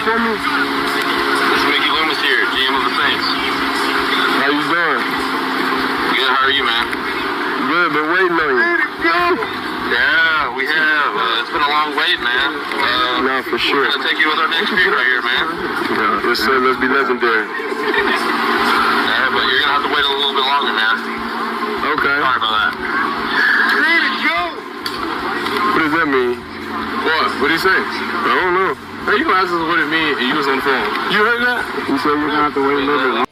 doing for me? This is Mickey Loomis here, GM of the Saints. How you doing? Good, how are you, man? Good, been waiting on you. Yeah, we have. It's been a long wait, man. No, for sure. We're going to take you with our next feud right here, man. Yeah, yes, sir. Let's be legendary. Yeah, but you're going to have to wait a little bit longer, man. Okay. Sorry about that. What does that mean? What? What'd he say? I don't know. Hey, you asked us what it means, and you was on the phone. You heard that? He said you're gonna have to wait a little bit longer.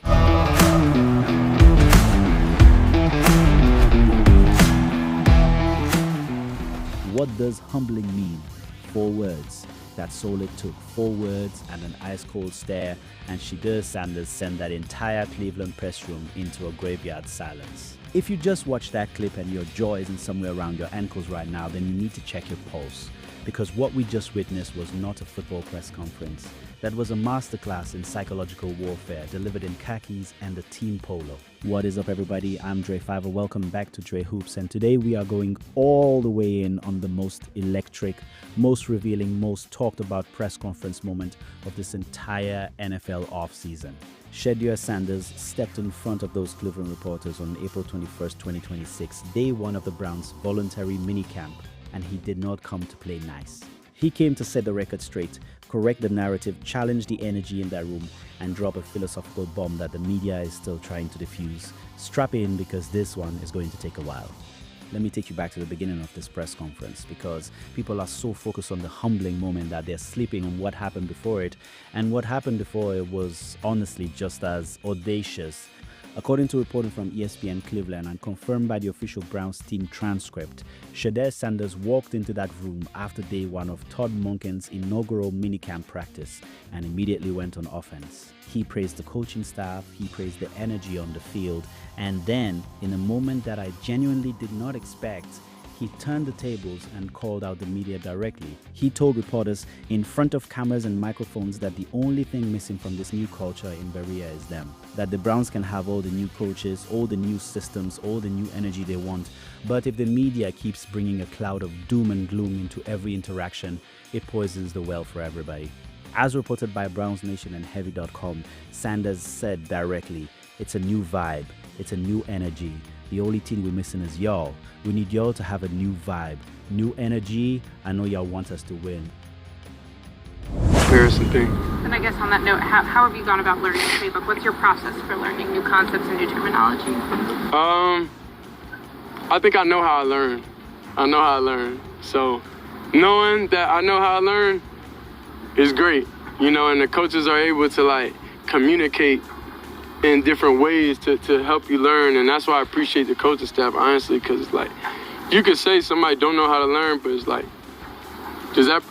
What does humbling mean? 4 words. That's all it took. 4 words and an ice-cold stare, and Shedeur Sanders sent that entire Cleveland press room into a graveyard silence. If you just watched that clip and your jaw isn't somewhere around your ankles right now, then you need to check your pulse. Because what we just witnessed was not a football press conference. That was a masterclass in psychological warfare delivered in khakis and a team polo. What is up, everybody? I'm Dre Fiver. Welcome back to Dre Hoops, and today we are going all the way in on the most electric, most revealing, most talked about press conference moment of this entire NFL offseason. Shedeur Sanders stepped in front of those Cleveland reporters on April 21st, 2026, day 1 of the Browns' voluntary minicamp, and he did not come to play nice. He came to set the record straight, correct the narrative, challenge the energy in that room, and drop a philosophical bomb that the media is still trying to defuse. Strap in, because this one is going to take a while. Let me take you back to the beginning of this press conference, because people are so focused on the humbling moment that they're sleeping on what happened before it, and what happened before it was honestly just as audacious. According to reporting from ESPN Cleveland and confirmed by the official Browns team transcript, Shedeur Sanders walked into that room after day 1 of Todd Monken's inaugural minicamp practice and immediately went on offense. He praised the coaching staff, he praised the energy on the field, and then, in a moment that I genuinely did not expect, he turned the tables and called out the media directly. He told reporters in front of cameras and microphones that the only thing missing from this new culture in Berea is them. That the Browns can have all the new coaches, all the new systems, all the new energy they want, but if the media keeps bringing a cloud of doom and gloom into every interaction, it poisons the well for everybody. As reported by Browns Nation and Heavy.com, Sanders said directly, "It's a new vibe, it's a new energy. The only thing we're missing is y'all. We need y'all to have a new vibe, new energy. I know y'all want us to win." Comparison thing. And I guess on that note, how have you gone about learning the playbook? What's your process for learning new concepts and new terminology? I think I know how I learn. So knowing that I know how I learn is great, and the coaches are able to communicate in different ways to help you learn, and that's why I appreciate the coaching staff, honestly, because it's you could say somebody don't know how to learn, but it's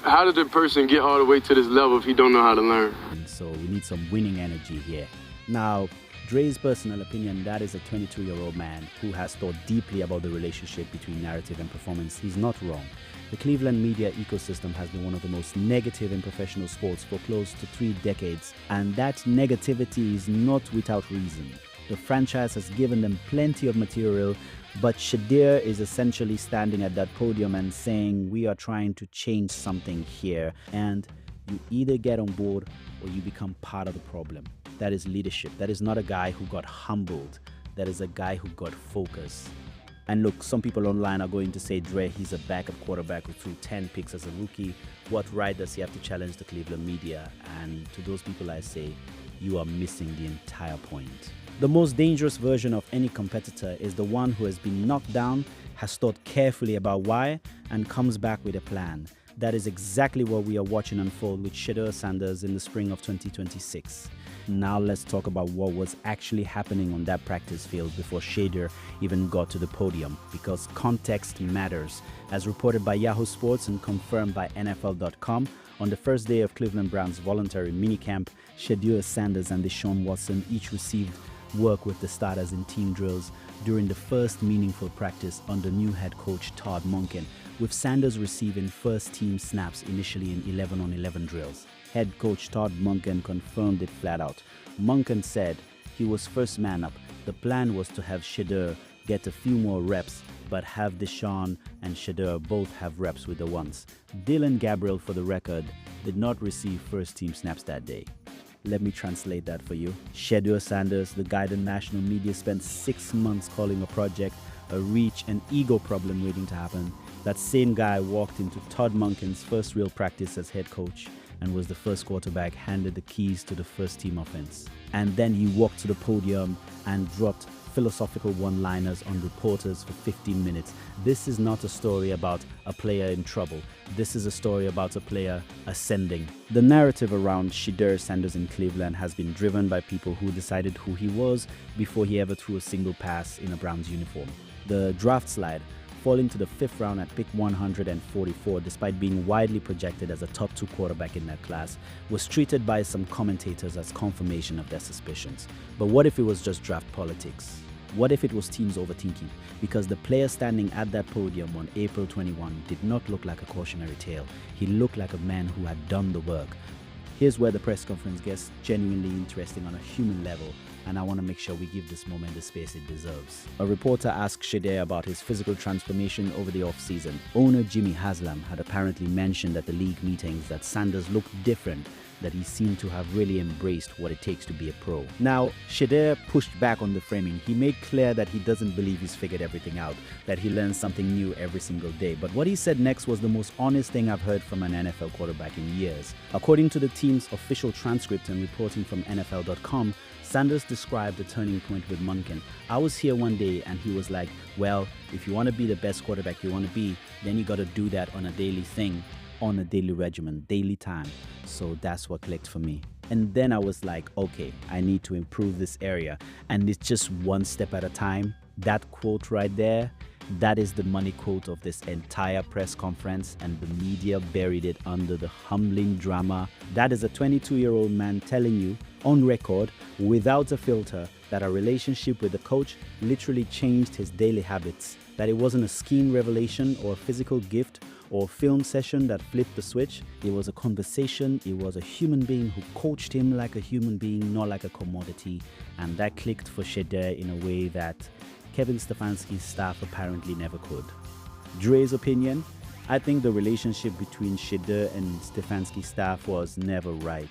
how did the person get all the way to this level if he don't know how to learn? So we need some winning energy here. Now, Dre's personal opinion, that is a 22-year-old man who has thought deeply about the relationship between narrative and performance. He's not wrong. The Cleveland media ecosystem has been one of the most negative in professional sports for close to 3 decades, and that negativity is not without reason. The franchise has given them plenty of material, but Shedeur is essentially standing at that podium and saying, "We are trying to change something here," and you either get on board or you become part of the problem. That is leadership. That is not a guy who got humbled. That is a guy who got focused. And look, some people online are going to say, "Dre, he's a backup quarterback who threw 10 picks as a rookie. What right does he have to challenge the Cleveland media?" And to those people I say, you are missing the entire point. The most dangerous version of any competitor is the one who has been knocked down, has thought carefully about why, and comes back with a plan. That is exactly what we are watching unfold with Shedeur Sanders in the spring of 2026. Now let's talk about what was actually happening on that practice field before Shedeur even got to the podium, because context matters. As reported by Yahoo Sports and confirmed by NFL.com, on the first day of Cleveland Browns' voluntary minicamp, Shedeur Sanders and Deshaun Watson each received work with the starters in team drills during the first meaningful practice under new head coach Todd Monken, with Sanders receiving first-team snaps initially in 11-on-11 drills. Head coach Todd Monken confirmed it flat out. Monken said he was first man up. The plan was to have Shedeur get a few more reps, but have Deshaun and Shedeur both have reps with the ones. Dillon Gabriel, for the record, did not receive first-team snaps that day. Let me translate that for you. Shedeur Sanders, the guy the national media spent 6 months calling a project, a reach and ego problem waiting to happen. That same guy walked into Todd Monken's first real practice as head coach and was the first quarterback handed the keys to the first-team offense. And then he walked to the podium and dropped philosophical one-liners on reporters for 15 minutes. This is not a story about a player in trouble. This is a story about a player ascending. The narrative around Shedeur Sanders in Cleveland has been driven by people who decided who he was before he ever threw a single pass in a Browns uniform. The draft slide, falling to the 5th round at pick 144 despite being widely projected as a top 2 quarterback in that class, was treated by some commentators as confirmation of their suspicions. But what if it was just draft politics? What if it was teams overthinking? Because the player standing at that podium on April 21 did not look like a cautionary tale. He looked like a man who had done the work. Here's where the press conference gets genuinely interesting on a human level, and I want to make sure we give this moment the space it deserves. A reporter asked Shedeur about his physical transformation over the offseason. Owner Jimmy Haslam had apparently mentioned at the league meetings that Sanders looked different, that he seemed to have really embraced what it takes to be a pro. Now, Shedeur pushed back on the framing. He made clear that he doesn't believe he's figured everything out, that he learns something new every single day. But what he said next was the most honest thing I've heard from an NFL quarterback in years. According to the team's official transcript and reporting from NFL.com, Sanders described the turning point with Monken. I was here one day and he was like, well, if you want to be the best quarterback you want to be, then you got to do that on a daily thing, on a daily regimen, daily time. So that's what clicked for me. And then I was like, okay, I need to improve this area. And it's just one step at a time. That quote right there, that is the money quote of this entire press conference, and the media buried it under the humbling drama. That is a 22-year-old man telling you on record, without a filter, that a relationship with the coach literally changed his daily habits. That it wasn't a scheme revelation or a physical gift or film session that flipped the switch. It was a conversation. It was a human being who coached him like a human being, not like a commodity. And that clicked for Shedeur in a way that Kevin Stefanski's staff apparently never could. Dre's opinion? I think the relationship between Shedeur and Stefanski's staff was never right.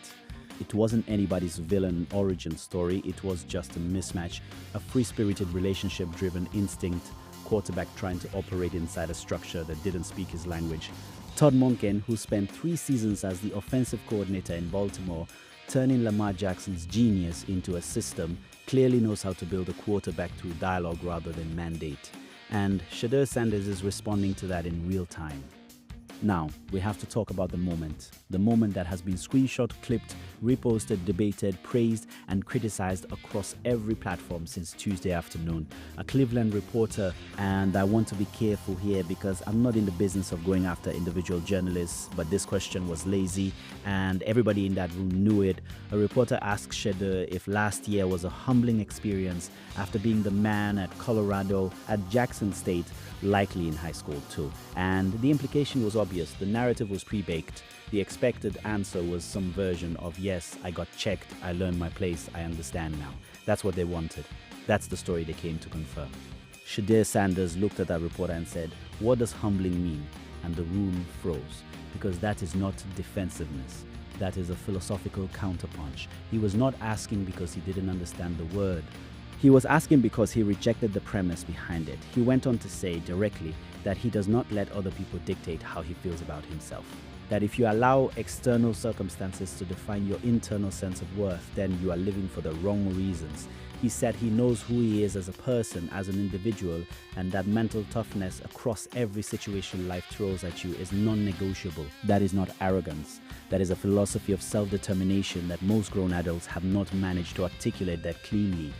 It wasn't anybody's villain origin story. It was just a mismatch, a free-spirited relationship-driven instinct, quarterback trying to operate inside a structure that didn't speak his language. Todd Monken, who spent 3 seasons as the offensive coordinator in Baltimore, turning Lamar Jackson's genius into a system, clearly knows how to build a quarterback through dialogue rather than mandate. And Shedeur Sanders is responding to that in real time. Now, we have to talk about the moment that has been screenshot, clipped, reposted, debated, praised, and criticized across every platform since Tuesday afternoon. A Cleveland reporter, and I want to be careful here because I'm not in the business of going after individual journalists, but this question was lazy, and everybody in that room knew it. A reporter asked Shedeur if last year was a humbling experience after being the man at Colorado, at Jackson State, likely in high school too. And the implication was obvious. The narrative was pre-baked. The expected answer was some version of, yes, I got checked, I learned my place, I understand now. That's what they wanted. That's the story they came to confirm. Shedeur Sanders looked at that reporter and said, what does humbling mean? And the room froze, because that is not defensiveness. That is a philosophical counterpunch. He was not asking because he didn't understand the word. He was asking because he rejected the premise behind it. He went on to say directly that he does not let other people dictate how he feels about himself. That if you allow external circumstances to define your internal sense of worth, then you are living for the wrong reasons. He said he knows who he is as a person, as an individual, and that mental toughness across every situation life throws at you is non-negotiable. That is not arrogance. That is a philosophy of self-determination that most grown adults have not managed to articulate that cleanly.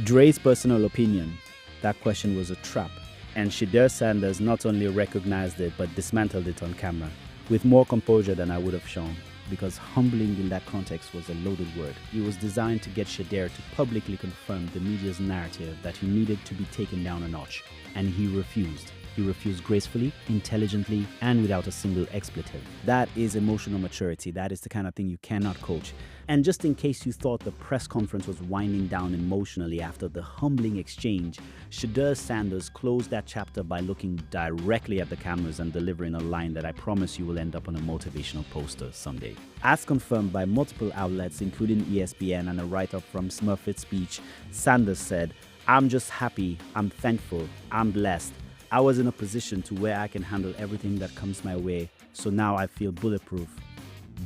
Dre's personal opinion, that question was a trap, and Shedeur Sanders not only recognized it but dismantled it on camera, with more composure than I would have shown, because humbling in that context was a loaded word. It was designed to get Shedeur to publicly confirm the media's narrative that he needed to be taken down a notch, and he refused. He refused gracefully, intelligently, and without a single expletive. That is emotional maturity. That is the kind of thing you cannot coach. And just in case you thought the press conference was winding down emotionally after the humbling exchange, Shedeur Sanders closed that chapter by looking directly at the cameras and delivering a line that I promise you will end up on a motivational poster someday. As confirmed by multiple outlets, including ESPN and a write-up from Smurfit's speech, Sanders said, "I'm just happy, I'm thankful, I'm blessed. I was in a position to where I can handle everything that comes my way, so now I feel bulletproof."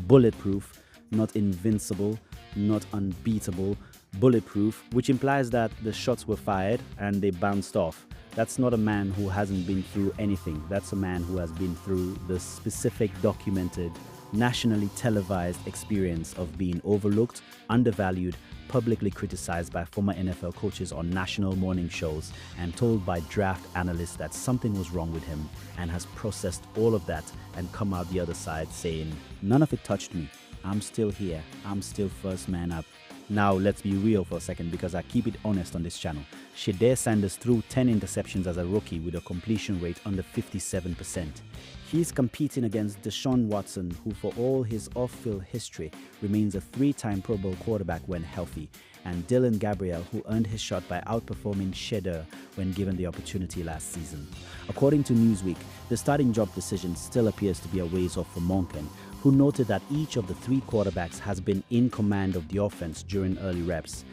Bulletproof. Not invincible, not unbeatable, bulletproof, which implies that the shots were fired and they bounced off. That's not a man who hasn't been through anything. That's a man who has been through the specific, documented, nationally televised experience of being overlooked, undervalued, publicly criticized by former NFL coaches on national morning shows, and told by draft analysts that something was wrong with him, and has processed all of that and come out the other side saying, "None of it touched me. I'm still here. I'm still first man up." Now, let's be real for a second, because I keep it honest on this channel. Shedeur Sanders threw 10 interceptions as a rookie with a completion rate under 57%. He's competing against Deshaun Watson, who for all his off-field history remains a 3-time Pro Bowl quarterback when healthy, and Dillon Gabriel, who earned his shot by outperforming Shedeur when given the opportunity last season. According to Newsweek, the starting job decision still appears to be a ways off for Monken, who noted that each of the 3 quarterbacks has been in command of the offense during early reps.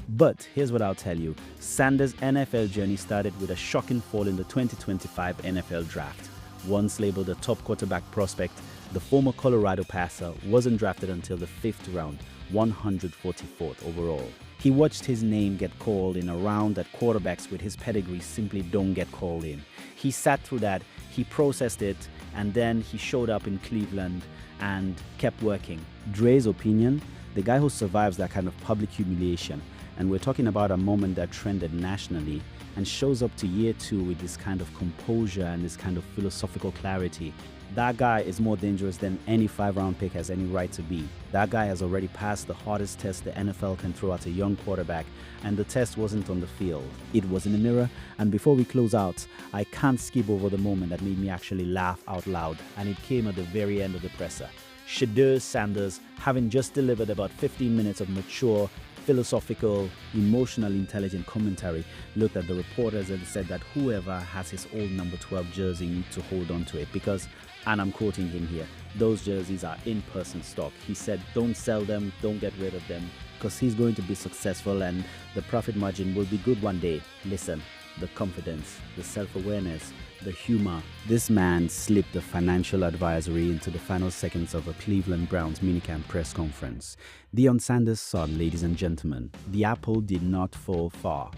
But here's what I'll tell you. Sanders' NFL journey started with a shocking fall in the 2025 NFL Draft. Once labeled a top quarterback prospect, the former Colorado passer wasn't drafted until the 5th round, 144th overall. He watched his name get called in a round that quarterbacks with his pedigree simply don't get called in. He sat through that, he processed it, and then he showed up in Cleveland and kept working. Dre's opinion, the guy who survives that kind of public humiliation, and we're talking about a moment that trended nationally, and shows up to year 2 with this kind of composure and this kind of philosophical clarity, that guy is more dangerous than any 5-round pick has any right to be. That guy has already passed the hardest test the NFL can throw at a young quarterback, and the test wasn't on the field. It was in the mirror, and before we close out, I can't skip over the moment that made me actually laugh out loud, and it came at the very end of the presser. Shedeur Sanders, having just delivered about 15 minutes of mature, philosophical, emotionally intelligent commentary, looked at the reporters and said that whoever has his old number 12 jersey needs to hold on to it because, and I'm quoting him here, those jerseys are in-person stock. He said, don't sell them, don't get rid of them, because he's going to be successful and the profit margin will be good one day. Listen, the confidence, the self-awareness, the humor. This man slipped the financial advisory into the final seconds of a Cleveland Browns minicamp press conference. Deion Sanders' son, ladies and gentlemen, the apple did not fall far.